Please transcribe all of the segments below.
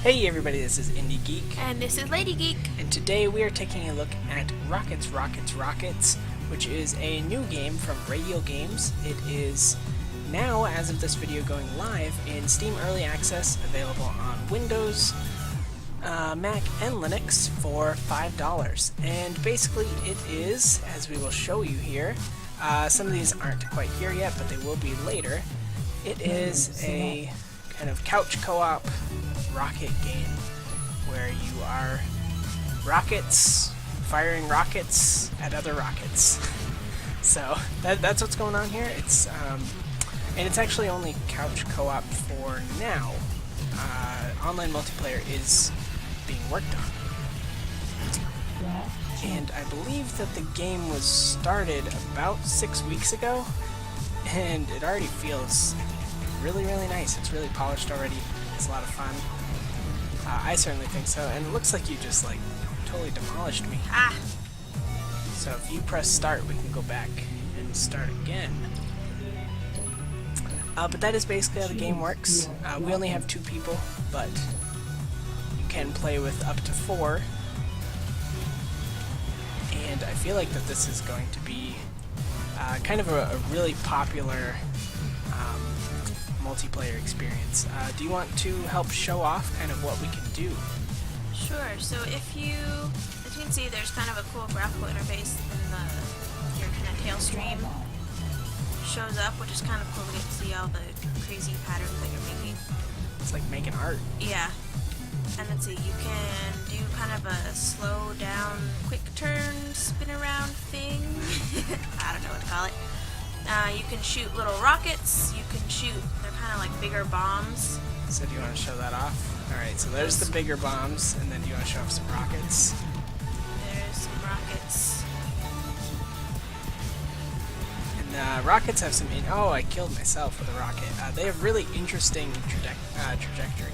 Hey everybody, this is IndieGeek. And this is LadyGeek. And today we are taking a look at Rockets, which is a new game from Radial Games. It is now, as of this video, going live in Steam Early Access, available on Windows, Mac, and Linux for $5. And basically it is, as we will show you here, some of these aren't quite here yet, but they will be later. It is a kind of couch co-op rocket game where you are rockets firing rockets at other rockets. So that's what's going on here. It's and it's actually only couch co-op for now. Online multiplayer is being worked on, and I believe that the game was started about 6 weeks ago, and it already feels really nice. It's really polished already. It's a lot of fun. I certainly think so, and it looks like you just like totally demolished me. Ah! So if you press start, we can go back and start again. But that is basically how the game works. We only have 2 people, but you can play with up to 4. And I feel like that this is going to be kind of a really popular multiplayer experience. Do you want to help show off kind of what we can do? Sure. So as you can see, there's kind of a cool graphical interface in your kind of tail stream shows up, which is kind of cool to get to see all the crazy patterns that you're making. It's like making art. Yeah. And let's see, you can do kind of a slow down, quick turn, spin around thing. I don't know what to call it. You can shoot little rockets. You can shoot, they're kind of like bigger bombs. So do you want to show that off? Alright, so there's the bigger bombs, and then do you want to show off some rockets? There's some rockets. And rockets have some... oh, I killed myself with a rocket. They have really interesting trajectory.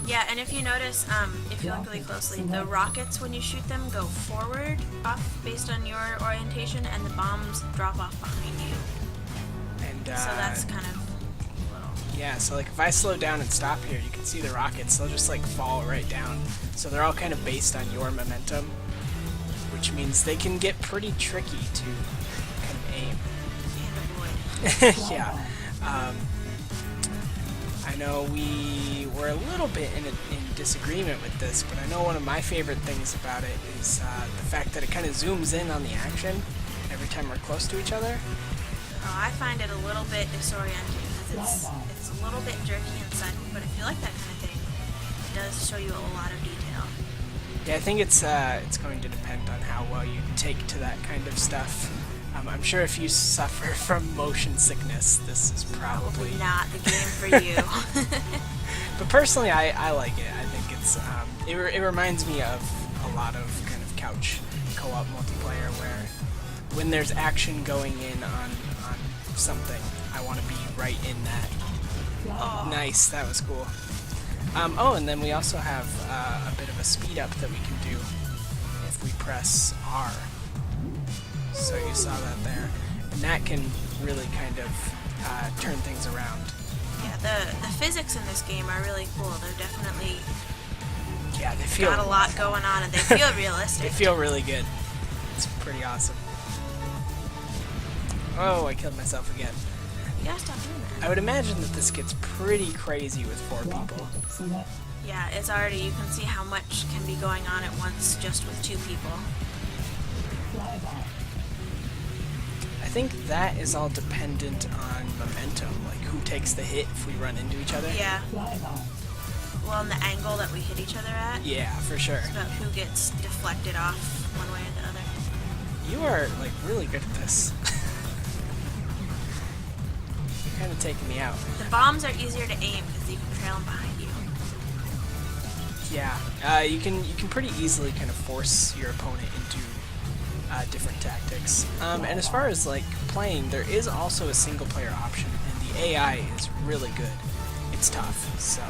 Yeah, and if you notice, if you look really closely, the rockets, when you shoot them, go forward off based on your orientation, and the bombs drop off behind you. And so that's kind of little. Yeah, so like if I slow down and stop here, you can see the rockets. They'll just like fall right down. So they're all kind of based on your momentum, which means they can get pretty tricky to kind of aim. And avoid. Yeah. I know we were a little bit in disagreement with this, but I know one of my favorite things about it is the fact that it kind of zooms in on the action every time we're close to each other. Oh, I find it a little bit disorienting because it's a little bit jerky and sudden, but if you like that kind of thing, it does show you a lot of detail. Yeah, I think it's going to depend on how well you take to that kind of stuff. I'm sure if you suffer from motion sickness, this is probably not the game for you. But personally, I like it. I think it's it reminds me of a lot of kind of couch co-op multiplayer where when there's action going in on something, I want to be right in that. Oh. Nice, that was cool. Oh, and then we also have a bit of a speed up that we can do if we press R. So you saw that there, and that can really kind of turn things around. Yeah, the physics in this game are really cool. They're definitely they got a lot going on, and they feel realistic. They feel really good. It's pretty awesome. Oh, I killed myself again. You gotta stop doing that. I would imagine that this gets pretty crazy with 4 people. Yeah, it's already, you can see how much can be going on at once just with 2 people. I think that is all dependent on momentum, like who takes the hit if we run into each other. Yeah. Well, and the angle that we hit each other at. Yeah, for sure. It's about who gets deflected off one way or the other. You are, like, really good at this. You're kind of taking me out. The bombs are easier to aim because you can trail them behind you. Yeah, you can pretty easily kind of force your opponent into different tactics. And as far as like playing, there is also a single player option, and the AI is really good. It's tough, so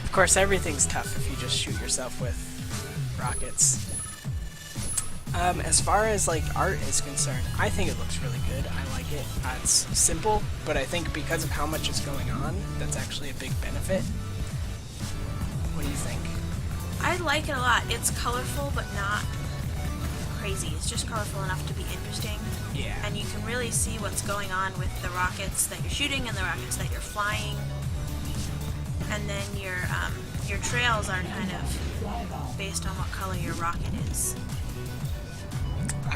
of course everything's tough if you just shoot yourself with rockets. As far as like art is concerned, I think it looks really good. I like it. It's simple, but I think because of how much is going on, that's actually a big benefit. What do you think? I like it a lot. It's colorful, but not crazy. It's just colorful enough to be interesting. Yeah. And you can really see what's going on with the rockets that you're shooting and the rockets that you're flying. And then your trails are kind of based on what color your rocket is.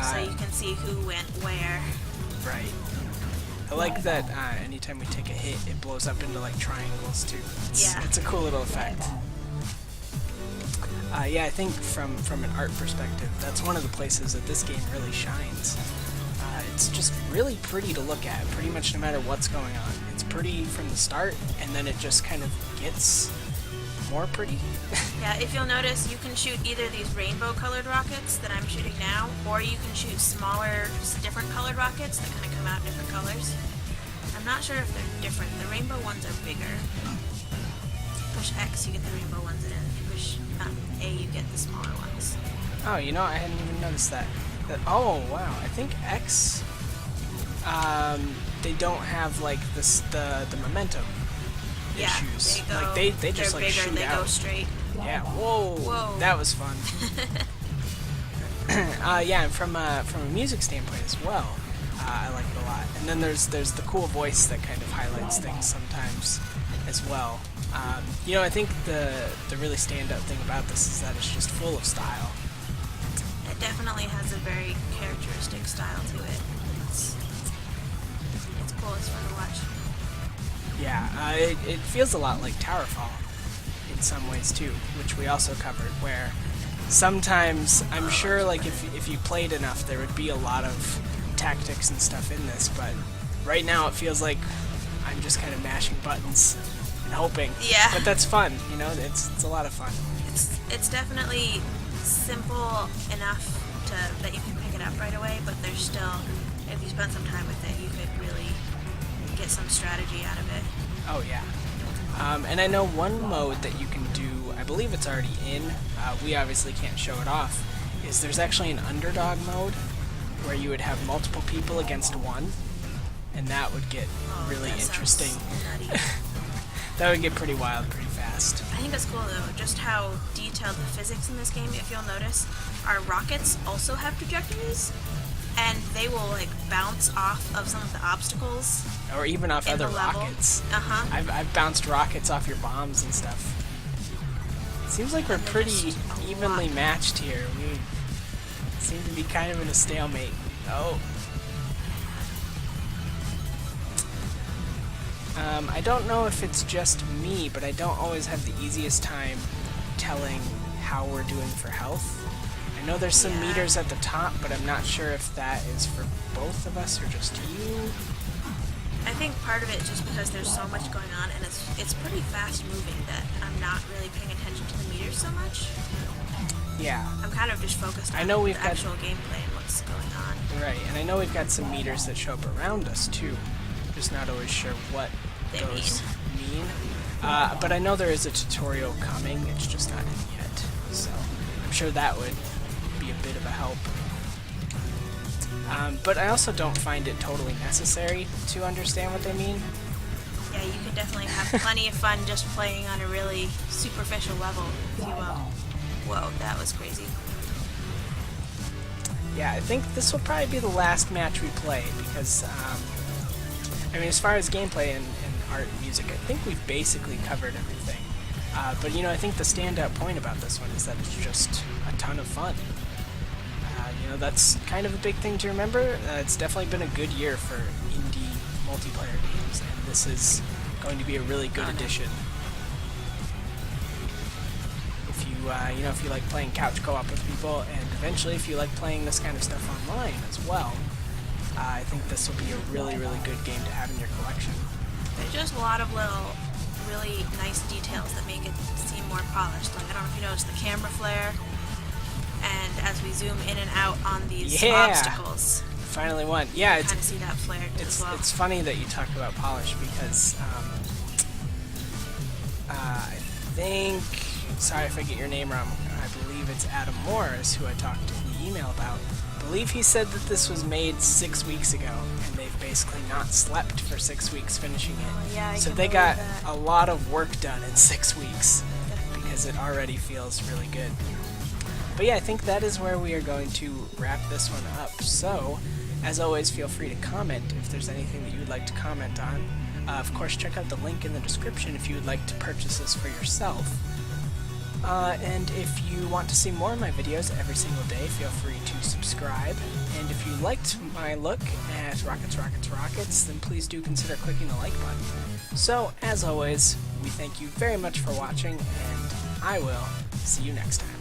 So you can see who went where. Right. I like that anytime we take a hit, it blows up into like triangles too. It's a cool little effect. Yeah, I think from an art perspective, that's one of the places that this game really shines. It's just really pretty to look at, pretty much no matter what's going on. It's pretty from the start, and then it just kind of gets more pretty. Yeah, if you'll notice, you can shoot either these rainbow-colored rockets that I'm shooting now, or you can shoot smaller, different colored rockets that kind of come out in different colors. I'm not sure if they're different. The rainbow ones are bigger. Push X, you get the rainbow ones, and if you push A, you get the smaller ones. Oh, you know, I hadn't even noticed that. Oh, wow. I think X, they don't have, like, the momentum issues. They go, like, they just, like, bigger, shoot they out. go straight. Yeah, whoa. That was fun. Yeah, and from a music standpoint as well, I like it a lot. And then there's the cool voice that kind of highlights things sometimes as well. You know, I think the really standout thing about this is that it's just full of style. It definitely has a very characteristic style to it. It's cool, it's fun to watch. Yeah, it feels a lot like Towerfall in some ways too, which we also covered, where sometimes, I'm sure like if you played enough there would be a lot of tactics and stuff in this, but right now it feels like I'm just kind of mashing buttons and hoping. Yeah. But that's fun, you know, it's a lot of fun. It's definitely simple enough that you can pick it up right away, but there's still, if you spend some time with it, you could really get some strategy out of it. Oh yeah. And I know one mode that you can do, I believe it's already in, we obviously can't show it off, is there's actually an underdog mode where you would have multiple people against one, and that would get really interesting. That would get pretty wild pretty fast. I think it's cool though, just how detailed the physics in this game, if you'll notice. Our rockets also have trajectories, and they will like bounce off of some of the obstacles. Or even off other rockets. I've bounced rockets off your bombs and stuff. Seems like we're pretty evenly matched here. We seem to be kind of in a stalemate. Oh. I don't know if it's just me, but I don't always have the easiest time telling how we're doing for health. I know there's some meters at the top, but I'm not sure if that is for both of us or just you. I think part of it is just because there's so much going on, and it's pretty fast moving that I'm not really paying attention to the meters so much. Yeah. I'm kind of just focused on the actual gameplay and what's going on. Right, and I know we've got some meters that show up around us too. Just not always sure what those mean. But I know there is a tutorial coming, it's just not in yet. So I'm sure that would be a bit of a help. But I also don't find it totally necessary to understand what they mean. Yeah, you can definitely have plenty of fun just playing on a really superficial level, if you will. Whoa, that was crazy. Yeah, I think this will probably be the last match we play, because, I mean, as far as gameplay and art and music, I think we've basically covered everything. But, you know, I think the standout point about this one is that it's just a ton of fun. You know, that's kind of a big thing to remember. It's definitely been a good year for indie multiplayer games, and this is going to be a really good addition. If you, you know, if you like playing couch co-op with people, and eventually if you like playing this kind of stuff online as well, I think this will be a really, really good game to have in your collection. There's just a lot of little, really nice details that make it seem more polished. Like, I don't know if you noticed the camera flare, and as we zoom in and out on these obstacles. Finally won. Yeah, you kind of see that flared as well. It's funny that you talk about polish because I think, sorry if I get your name wrong, I believe it's Adam Morris who I talked to. email about. I believe he said that this was made 6 weeks ago, and they've basically not slept for 6 weeks finishing it. Oh, yeah, so they got a lot of work done in 6 weeks, because it already feels really good. But yeah, I think that is where we are going to wrap this one up. So, as always, feel free to comment if there's anything that you would like to comment on. Of course, check out the link in the description if you would like to purchase this for yourself. And if you want to see more of my videos every single day, feel free to subscribe. And if you liked my look at Rockets, Rockets, Rockets, then please do consider clicking the like button. So, as always, we thank you very much for watching, and I will see you next time.